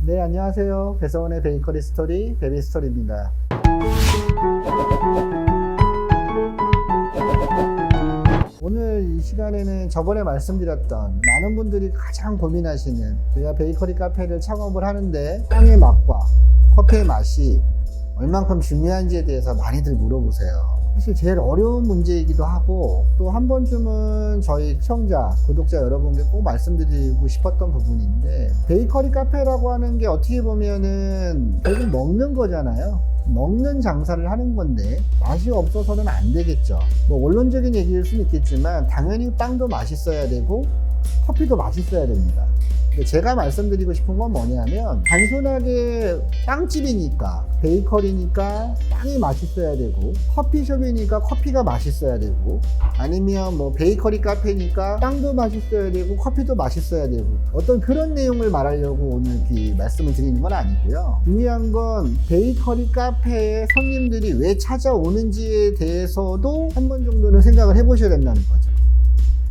네, 안녕하세요. 배서원의 베이커리 스토리, 베비스토리입니다. 오늘 이 시간에는 저번에 말씀드렸던 많은 분들이 가장 고민하시는 저희가 베이커리 카페를 창업을 하는데 빵의 맛과 커피의 맛이 얼만큼 중요한지에 대해서 많이들 물어보세요. 사실 제일 어려운 문제이기도 하고 또 한 번쯤은 저희 시청자, 구독자 여러분께 꼭 말씀드리고 싶었던 부분인데 베이커리 카페라고 하는 게 어떻게 보면은 결국 먹는 거잖아요. 먹는 장사를 하는 건데 맛이 없어서는 안 되겠죠. 뭐 원론적인 얘기일 수는 있겠지만 당연히 빵도 맛있어야 되고 커피도 맛있어야 됩니다. 근데 제가 말씀드리고 싶은 건 뭐냐면 단순하게 빵집이니까 베이커리니까 빵이 맛있어야 되고 커피숍이니까 커피가 맛있어야 되고 아니면 뭐 베이커리 카페니까 빵도 맛있어야 되고 커피도 맛있어야 되고 어떤 그런 내용을 말하려고 오늘 이렇게 말씀을 드리는 건 아니고요. 중요한 건 베이커리 카페에 손님들이 왜 찾아오는지에 대해서도 한 번 정도는 생각을 해보셔야 된다는 거죠.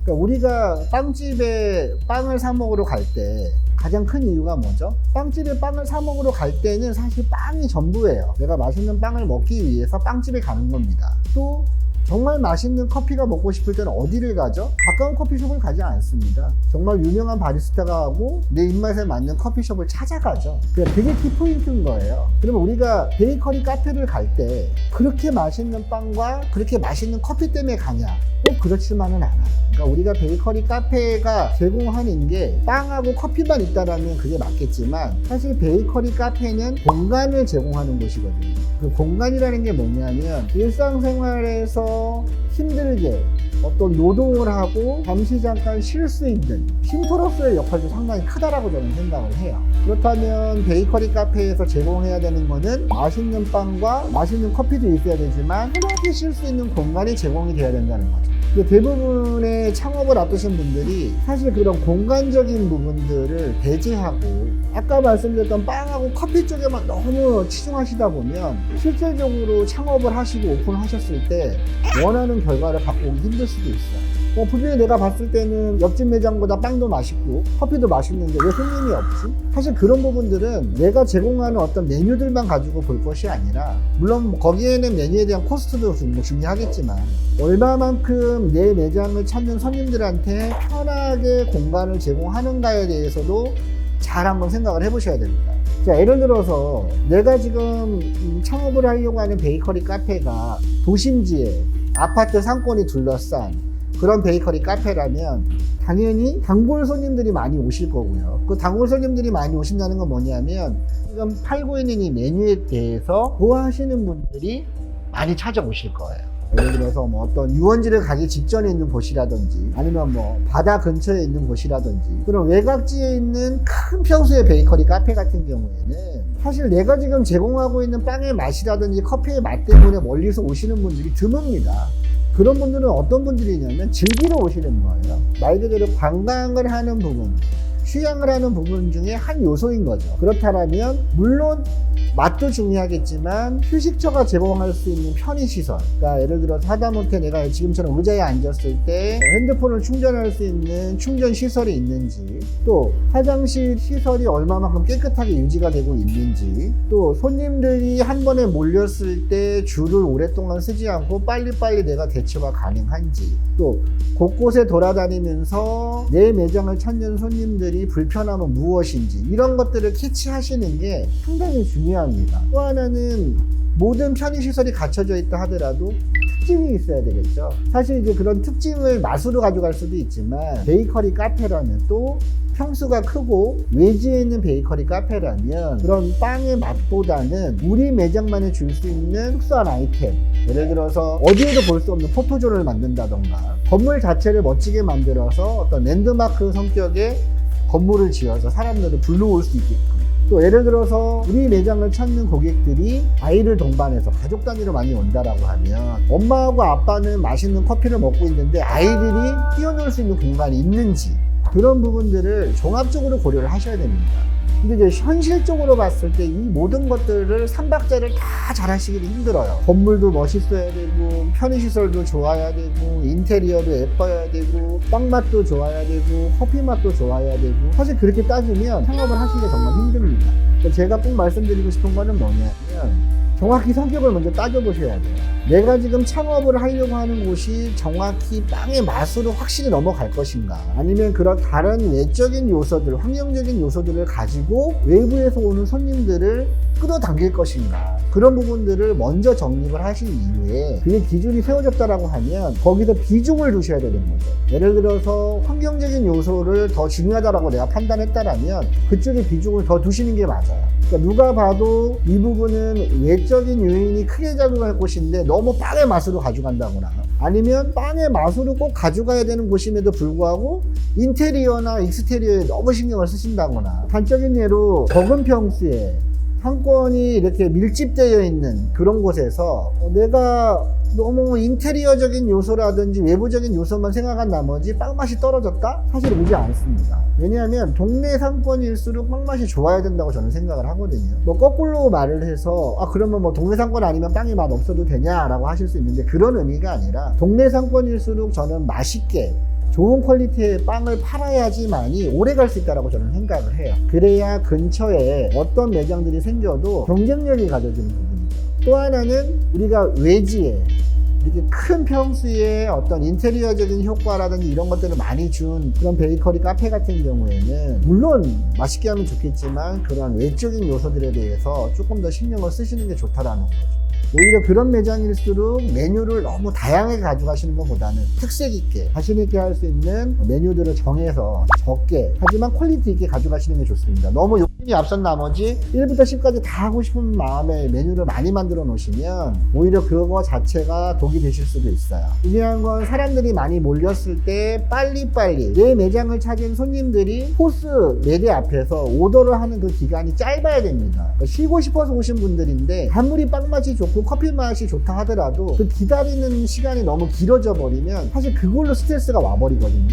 그러니까 우리가 빵집에 빵을 사 먹으러 갈 때 가장 큰 이유가 뭐죠? 빵집에 빵을 사 먹으러 갈 때는 사실 빵이 전부예요. 내가 맛있는 빵을 먹기 위해서 빵집에 가는 겁니다. 또 정말 맛있는 커피가 먹고 싶을 때는 어디를 가죠? 가까운 커피숍을 가지 않습니다. 정말 유명한 바리스타가 하고 내 입맛에 맞는 커피숍을 찾아가죠. 그게 키포인트인 거예요. 그러면 우리가 베이커리 카페를 갈 때 그렇게 맛있는 빵과 그렇게 맛있는 커피 때문에 가냐? 꼭 그렇지만은 않아요. 그러니까 우리가 베이커리 카페가 제공하는 게 빵하고 커피만 있다라면 그게 맞겠지만 사실 베이커리 카페는 공간을 제공하는 곳이거든요. 그 공간이라는 게 뭐냐면 일상생활에서 힘들게 어떤 노동을 하고 잠깐 쉴 수 있는 쉼터로서의 역할도 상당히 크다라고 저는 생각을 해요. 그렇다면 베이커리 카페에서 제공해야 되는 거는 맛있는 빵과 맛있는 커피도 있어야 되지만 편하게 쉴 수 있는 공간이 제공이 돼야 된다는 거죠. 대부분의 창업을 앞두신 분들이 사실 그런 공간적인 부분들을 배제하고 아까 말씀드렸던 빵하고 커피 쪽에만 너무 치중하시다 보면 실질적으로 창업을 하시고 오픈하셨을 때 원하는 결과를 갖고 오기 힘들 수도 있어요. 분명히 내가 봤을 때는 옆집 매장보다 빵도 맛있고 커피도 맛있는데 왜 손님이 없지? 사실 그런 부분들은 내가 제공하는 어떤 메뉴들만 가지고 볼 것이 아니라 물론 거기에는 메뉴에 대한 코스트도 중요하겠지만 얼마만큼 내 매장을 찾는 손님들한테 편하게 공간을 제공하는가에 대해서도 잘 한번 생각을 해보셔야 됩니다. 자, 예를 들어서 내가 지금 창업을 하려고 하는 베이커리 카페가 도심지에 아파트 상권이 둘러싼 그런 베이커리 카페라면 당연히 단골 손님들이 많이 오실 거고요. 그 단골 손님들이 많이 오신다는 건 뭐냐면 지금 팔고 있는 이 메뉴에 대해서 좋아하시는 분들이 많이 찾아오실 거예요. 예를 들어서 뭐 어떤 유원지를 가기 직전에 있는 곳이라든지 아니면 뭐 바다 근처에 있는 곳이라든지 그런 외곽지에 있는 큰 평수의 베이커리 카페 같은 경우에는 사실 내가 지금 제공하고 있는 빵의 맛이라든지 커피의 맛 때문에 멀리서 오시는 분들이 드뭅니다. 그런 분들은 어떤 분들이냐면 즐기러 오시는 거예요. 말 그대로 관광을 하는 부분, 휴양을 하는 부분 중에 한 요소인 거죠. 그렇다면 물론 맛도 중요하겠지만 휴식처가 제공할 수 있는 편의시설, 그러니까 예를 들어서 하다못해 내가 지금처럼 의자에 앉았을 때 핸드폰을 충전할 수 있는 충전시설이 있는지, 또 화장실 시설이 얼마만큼 깨끗하게 유지가 되고 있는지, 또 손님들이 한 번에 몰렸을 때 줄을 오랫동안 쓰지 않고 빨리빨리 내가 대처가 가능한지, 또 곳곳에 돌아다니면서 내 매장을 찾는 손님들이 불편함은 무엇인지 이런 것들을 캐치하시는 게 상당히 중요합니다. 또 하나는 모든 편의시설이 갖춰져 있다 하더라도 특징이 있어야 되겠죠. 사실 이제 그런 특징을 맛으로 가져갈 수도 있지만 베이커리 카페라면 또 평수가 크고 외지에 있는 베이커리 카페라면 그런 빵의 맛보다는 우리 매장만에 줄 수 있는 특수한 아이템, 예를 들어서 어디에도 볼 수 없는 포토존을 만든다던가 건물 자체를 멋지게 만들어서 어떤 랜드마크 성격의 건물을 지어서 사람들을 불러올 수 있게끔, 또 예를 들어서 우리 매장을 찾는 고객들이 아이를 동반해서 가족 단위로 많이 온다라고 하면 엄마하고 아빠는 맛있는 커피를 먹고 있는데 아이들이 뛰어놀 수 있는 공간이 있는지 그런 부분들을 종합적으로 고려를 하셔야 됩니다. 근데 이제 현실적으로 봤을 때 이 모든 것들을 3박자를 다 잘 하시기도 힘들어요. 건물도 멋있어야 되고 편의시설도 좋아야 되고 인테리어도 예뻐야 되고 빵맛도 좋아야 되고 커피맛도 좋아야 되고 사실 그렇게 따지면 창업을 하시기가 정말 힘듭니다. 제가 꼭 말씀드리고 싶은 거는 뭐냐면 정확히 성격을 먼저 따져보셔야 돼요. 내가 지금 창업을 하려고 하는 곳이 정확히 빵의 맛으로 확실히 넘어갈 것인가, 아니면 그런 다른 외적인 요소들, 환경적인 요소들을 가지고 외부에서 오는 손님들을 끌어당길 것인가, 그런 부분들을 먼저 정립을 하신 이후에 그게 기준이 세워졌다라고 하면 거기서 비중을 두셔야 되는 거죠. 예를 들어서 환경적인 요소를 더 중요하다라고 내가 판단했다라면 그쪽에 비중을 더 두시는 게 맞아요. 그러니까 누가 봐도 이 부분은 외적인 요인이 크게 작용할 곳인데 너무 빵의 맛으로 가져간다거나, 아니면 빵의 맛으로 꼭 가져가야 되는 곳임에도 불구하고 인테리어나 익스테리어에 너무 신경을 쓰신다거나, 단적인 예로 적은 평수에 상권이 이렇게 밀집되어 있는 그런 곳에서 내가 너무 인테리어적인 요소라든지 외부적인 요소만 생각한 나머지 빵맛이 떨어졌다? 사실 오지 않습니다. 왜냐하면 동네 상권일수록 빵맛이 좋아야 된다고 저는 생각을 하거든요. 뭐 거꾸로 말을 해서 그러면 뭐 동네 상권 아니면 빵이 맛 없어도 되냐라고 하실 수 있는데, 그런 의미가 아니라 동네 상권일수록 저는 맛있게 좋은 퀄리티의 빵을 팔아야지만이 오래 갈 수 있다고 저는 생각을 해요. 그래야 근처에 어떤 매장들이 생겨도 경쟁력이 가져지는 부분이죠. 또 하나는 우리가 외지에 이렇게 큰 평수의 어떤 인테리어적인 효과라든지 이런 것들을 많이 준 그런 베이커리 카페 같은 경우에는 물론 맛있게 하면 좋겠지만 그런 외적인 요소들에 대해서 조금 더 신경을 쓰시는 게 좋다라는 거죠. 오히려 그런 매장일수록 메뉴를 너무 다양하게 가져가시는 것보다는 특색 있게, 자신 있게 할 수 있는 메뉴들을 정해서 적게 하지만 퀄리티 있게 가져가시는 게 좋습니다. 너무 욕심이 앞선 나머지 1부터 10까지 다 하고 싶은 마음에 메뉴를 많이 만들어 놓으시면 오히려 그거 자체가 독이 되실 수도 있어요. 중요한 건 사람들이 많이 몰렸을 때 빨리빨리 내 매장을 찾은 손님들이 코스 4개 앞에서 오더를 하는 그 기간이 짧아야 됩니다. 쉬고 싶어서 오신 분들인데 아무리 빵맛이 좋고 커피 맛이 좋다 하더라도 그 기다리는 시간이 너무 길어져 버리면 사실 그걸로 스트레스가 와버리거든요.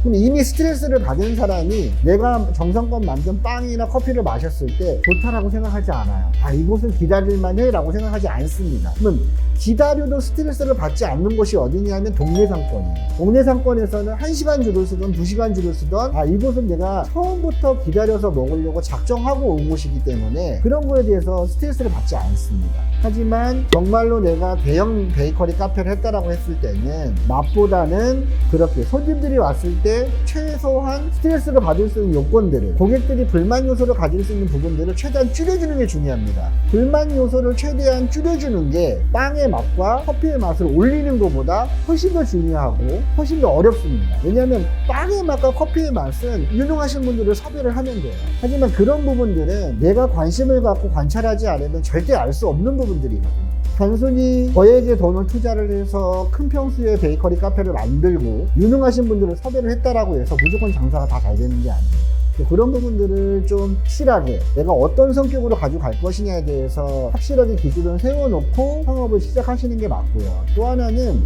그럼 이미 스트레스를 받은 사람이 내가 정성껏 만든 빵이나 커피를 마셨을 때 좋다라고 생각하지 않아요. 이곳은 기다릴만 해 라고 생각하지 않습니다. 그러면 기다려도 스트레스를 받지 않는 곳이 어디냐면 동네 상권이에요. 동네 상권에서는 1시간 줄을 쓰던 2시간 줄을 쓰던 이곳은 내가 처음부터 기다려서 먹으려고 작정하고 온 곳이기 때문에 그런 거에 대해서 스트레스를 받지 않습니다. 하지만 정말로 내가 대형 베이커리 카페를 했다라고 했을 때는 맛보다는 그렇게 손님들이 왔을 때 최소한 스트레스를 받을 수 있는 요건들을, 고객들이 불만 요소를 가질 수 있는 부분들을 최대한 줄여주는 게 중요합니다. 불만 요소를 최대한 줄여주는 게 빵의 맛과 커피의 맛을 올리는 것보다 훨씬 더 중요하고 훨씬 더 어렵습니다. 왜냐하면 빵의 맛과 커피의 맛은 유능하신 분들을 섭외를 하면 돼요. 하지만 그런 부분들은 내가 관심을 갖고 관찰하지 않으면 절대 알 수 없는 부분들이거든요. 단순히 저에게 돈을 투자를 해서 큰 평수의 베이커리 카페를 만들고 유능하신 분들을 섭외를 했다라고 해서 무조건 장사가 다 잘 되는 게 아닙니다. 그런 부분들을 좀 확실하게 내가 어떤 성격으로 가져갈 것이냐에 대해서 확실하게 기준을 세워놓고 창업을 시작하시는 게 맞고요. 또 하나는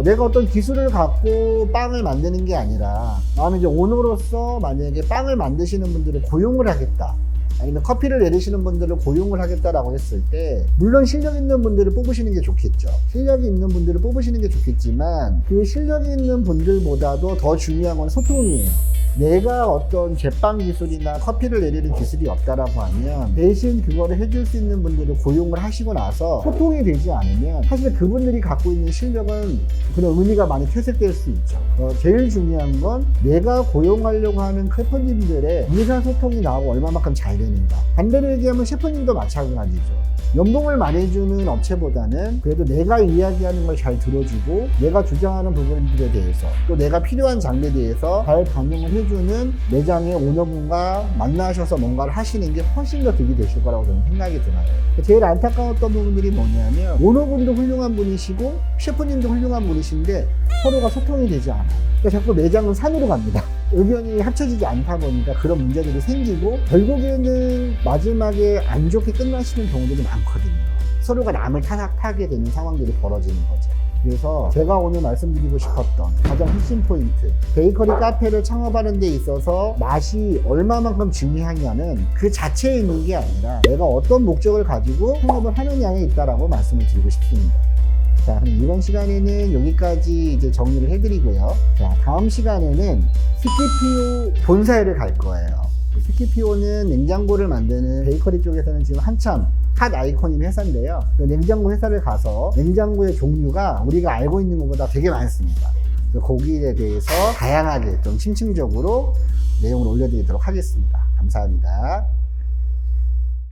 내가 어떤 기술을 갖고 빵을 만드는 게 아니라 나는 이제 오너로서 만약에 빵을 만드시는 분들을 고용을 하겠다, 아니면 커피를 내리시는 분들을 고용을 하겠다라고 했을 때 물론 실력 있는 분들을 뽑으시는 게 좋겠죠. 실력이 있는 분들을 뽑으시는 게 좋겠지만 그 실력이 있는 분들보다도 더 중요한 건 소통이에요. 내가 어떤 제빵 기술이나 커피를 내리는 기술이 없다라고 하면 대신 그거를 해줄 수 있는 분들을 고용을 하시고 나서 소통이 되지 않으면 사실 그분들이 갖고 있는 실력은 그런 의미가 많이 퇴색될 수 있죠. 제일 중요한 건 내가 고용하려고 하는 셰프님들의 의사소통이 나오고 얼마만큼 잘 되는가. 반대로 얘기하면 셰프님도 마찬가지죠. 연봉을 많이 주는 업체보다는 그래도 내가 이야기하는 걸 잘 들어주고 내가 주장하는 부분들에 대해서 또 내가 필요한 장르에 대해서 잘 반영을 해주는 매장의 오너분과 만나셔서 뭔가를 하시는 게 훨씬 더 득이 되실 거라고 저는 생각이 들어요. 제일 안타까웠던 부분들이 뭐냐면 오너분도 훌륭한 분이시고 셰프님도 훌륭한 분이신데 서로가 소통이 되지 않아요. 그러니까 자꾸 매장은 산으로 갑니다. 의견이 합쳐지지 않다 보니까 그런 문제들이 생기고 결국에는 마지막에 안 좋게 끝나시는 경우들이 많거든요. 서로가 남을 타게 되는 상황들이 벌어지는 거죠. 그래서 제가 오늘 말씀드리고 싶었던 가장 핵심 포인트, 베이커리 카페를 창업하는 데 있어서 맛이 얼마만큼 중요하냐는 그 자체에 있는 게 아니라 내가 어떤 목적을 가지고 창업을 하느냐에 있다라고 말씀을 드리고 싶습니다. 자, 그럼 이번 시간에는 여기까지 이제 정리를 해드리고요. 자, 다음 시간에는 스키피오 본사회를 갈 거예요. TPO는 냉장고를 만드는 베이커리 쪽에서는 지금 한참 핫 아이콘인 회사인데요. 그 냉장고 회사를 가서 냉장고의 종류가 우리가 알고 있는 것보다 되게 많습니다. 거기에 대해서 다양하게 좀 심층적으로 내용을 올려드리도록 하겠습니다. 감사합니다.